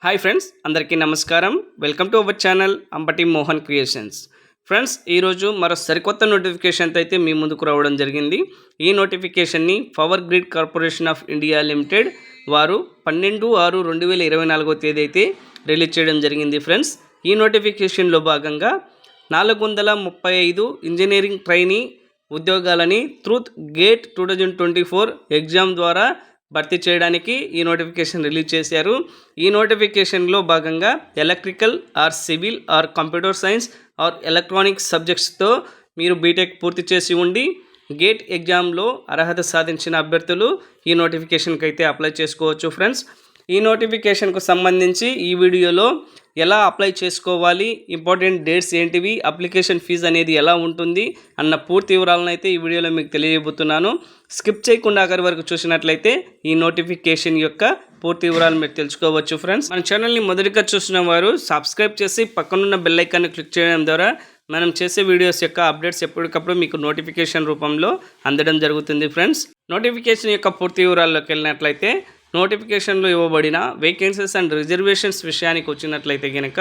Hi friends, అందరికీ నమస్కారం. Welcome to our channel Ambati Mohan creations. Friends, ఈరోజు మరో సరికొత్త నోటిఫికేషన్తో అయితే మీ ముందుకు రావడం జరిగింది. ఈ నోటిఫికేషన్ని power grid corporation of India limited వారు 12/6/2024 తేదీ అయితే రిలీజ్ చేయడం జరిగింది. ఫ్రెండ్స్, ఈ నోటిఫికేషన్లో భాగంగా 435 ఇంజనీరింగ్ ట్రైనీ ఉద్యోగాలని ట్రూత్ గేట్ 2024 ఎగ్జామ్ ద్వారా భర్తీ చేయడానికి ఈ నోటిఫికేషన్ రిలీజ్ చేశారు. ఈ నోటిఫికేషన్లో భాగంగా electrical or civil or computer science or electronics సబ్జెక్ట్స్తో మీరు బీటెక్ పూర్తి చేసి ఉండి గేట్ ఎగ్జామ్లో అర్హత సాధించిన అభ్యర్థులు ఈ నోటిఫికేషన్కి అయితే అప్లై చేసుకోవచ్చు. ఫ్రెండ్స్, ఈ నోటిఫికేషన్కు సంబంధించి ఈ వీడియోలో ఎలా అప్లై చేసుకోవాలి, ఇంపార్టెంట్ డేట్స్ ఏంటివి, అప్లికేషన్ ఫీజు అనేది ఎలా ఉంటుంది అన్న పూర్తి వివరాలను అయితే ఈ వీడియోలో మీకు తెలియజేయబోతున్నాను. స్కిప్ చేయకుండా ఆఖరి వరకు చూసినట్లయితే ఈ నోటిఫికేషన్ యొక్క పూర్తి వివరాలు మీరు తెలుసుకోవచ్చు. ఫ్రెండ్స్, మన ఛానల్ని మొదటిగా చూసిన వారు సబ్స్క్రైబ్ చేసి పక్కనున్న బెల్ ఐకాన్ని క్లిక్ చేయడం ద్వారా మనం చేసే వీడియోస్ యొక్క అప్డేట్స్ ఎప్పటికప్పుడు మీకు నోటిఫికేషన్ రూపంలో అందడం జరుగుతుంది. ఫ్రెండ్స్, నోటిఫికేషన్ యొక్క పూర్తి వివరాల్లోకి వెళ్ళినట్లయితే నోటిఫికేషన్లో ఇవ్వబడిన వేకెన్సీస్ అండ్ రిజర్వేషన్స్ విషయానికి వచ్చినట్లయితే కనుక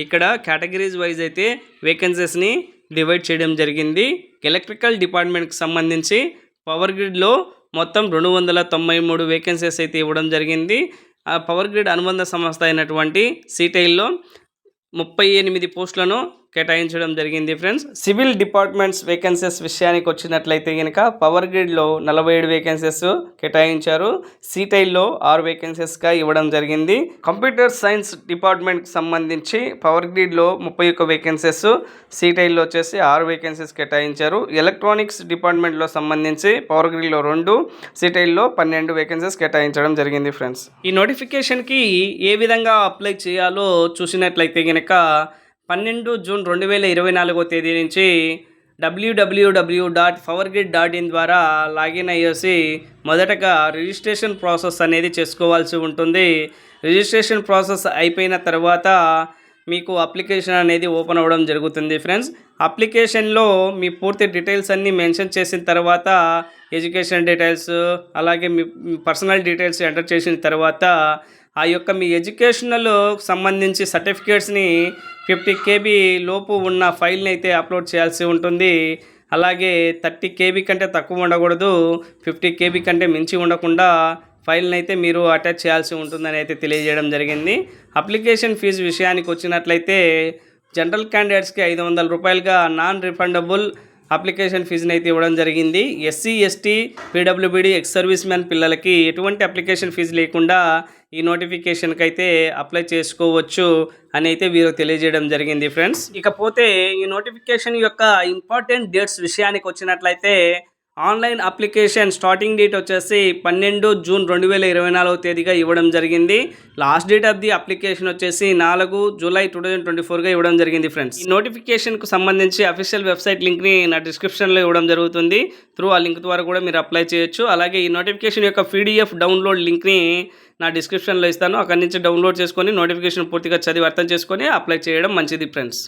ఇక్కడ కేటగిరీస్ వైజ్ అయితే వేకెన్సీస్ని డివైడ్ చేయడం జరిగింది. ఎలక్ట్రికల్ డిపార్ట్మెంట్కి సంబంధించి పవర్ గ్రిడ్లో మొత్తం 293 వేకెన్సీస్ అయితే ఇవ్వడం జరిగింది. ఆ పవర్ గ్రిడ్ అనుబంధ సంస్థ అయినటువంటి సిటైల్లో 38 పోస్టులను కేటాయించడం జరిగింది. ఫ్రెండ్స్, సివిల్ డిపార్ట్మెంట్స్ వేకెన్సీస్ విషయానికి వచ్చినట్లయితే కనుక పవర్ గ్రిడ్లో 47 వేకెన్సీస్ కేటాయించారు. సిటైల్లో 6 వేకెన్సీస్గా ఇవ్వడం జరిగింది. కంప్యూటర్ సైన్స్ డిపార్ట్మెంట్కి సంబంధించి పవర్ గ్రిడ్లో 31 వేకెన్సీస్, సిటైల్లో వచ్చేసి 6 వేకెన్సీస్ కేటాయించారు. ఎలక్ట్రానిక్స్ డిపార్ట్మెంట్లో సంబంధించి పవర్ గ్రిడ్లో 2, సిటైల్లో 12 వేకెన్సీస్ కేటాయించడం జరిగింది. ఫ్రెండ్స్, ఈ నోటిఫికేషన్కి ఏ విధంగా అప్లై చేయాలో చూసినట్లయితే కనుక 12 జూన్ 2024 తేదీ నుంచి www.powergrid.in ద్వారా లాగిన్ అయ్యేసి మొదటగా రిజిస్ట్రేషన్ ప్రాసెస్ అనేది చేసుకోవాల్సి ఉంటుంది. రిజిస్ట్రేషన్ ప్రాసెస్ అయిపోయిన తర్వాత మీకు అప్లికేషన్ అనేది ఓపెన్ అవ్వడం జరుగుతుంది. ఫ్రెండ్స్, అప్లికేషన్లో మీ పూర్తి డీటెయిల్స్ అన్నీ మెన్షన్ చేసిన తర్వాత ఎడ్యుకేషన్ డీటెయిల్స్ అలాగే మీ పర్సనల్ డీటెయిల్స్ ఎంటర్ చేసిన తర్వాత ఆ యొక్క మీ ఎడ్యుకేషనల్ సంబంధించి సర్టిఫికేట్స్ని 50 KB లోపు ఉన్న ఫైల్ని అయితే అప్లోడ్ చేయాల్సి ఉంటుంది. అలాగే 30 KB కంటే తక్కువ ఉండకూడదు, 50 KB కంటే మించి ఉండకుండా ఫైల్ని అయితే మీరు అటాచ్ చేయాల్సి ఉంటుందని అయితే తెలియజేయడం జరిగింది. అప్లికేషన్ ఫీజు విషయానికి వచ్చినట్లయితే జనరల్ క్యాండిడేట్స్కి 500 రూపాయలుగా నాన్ రిఫండబుల్ అప్లికేషన్ ఫీజుని అయితే ఇవ్వడం జరిగింది. SC, ST, PWBD, ex service man పిల్లలకి ఎటువంటి అప్లికేషన్ ఫీజు లేకుండా ఈ నోటిఫికేషన్కి అయితే అప్లై చేసుకోవచ్చు అని అయితే వీరు తెలియజేయడం జరిగింది. ఫ్రెండ్స్, ఇకపోతే ఈ నోటిఫికేషన్ యొక్క ఇంపార్టెంట్ డేట్స్ విషయానికి వచ్చినట్లయితే ఆన్లైన్ అప్లికేషన్ స్టార్టింగ్ డేట్ వచ్చేసి 12 జూన్ 2024 తేదీగా ఇవ్వడం జరిగింది. Last date of the application వచ్చేసి 4 జూలై 2024గా ఇవ్వడం జరిగింది. ఫ్రెండ్స్, ఈ నోటిఫికేషన్కు సంబంధించి అఫీషియల్ వెబ్సైట్ లింక్ని నా డిస్క్రిప్షన్లో ఇవ్వడం జరుగుతుంది. ఆ లింక్ ద్వారా కూడా మీరు అప్లై చేయొచ్చు. అలాగే ఈ నోటిఫికేషన్ యొక్క PDF డౌన్లోడ్ లింక్ని నా డిస్క్రిప్షన్లో ఇస్తాను. అక్కడి నుంచి డౌన్లోడ్ చేసుకొని నోటిఫికేషన్ పూర్తిగా చదివి అర్థం చేసుకొని అప్లై చేయడం మంచిది. ఫ్రెండ్స్.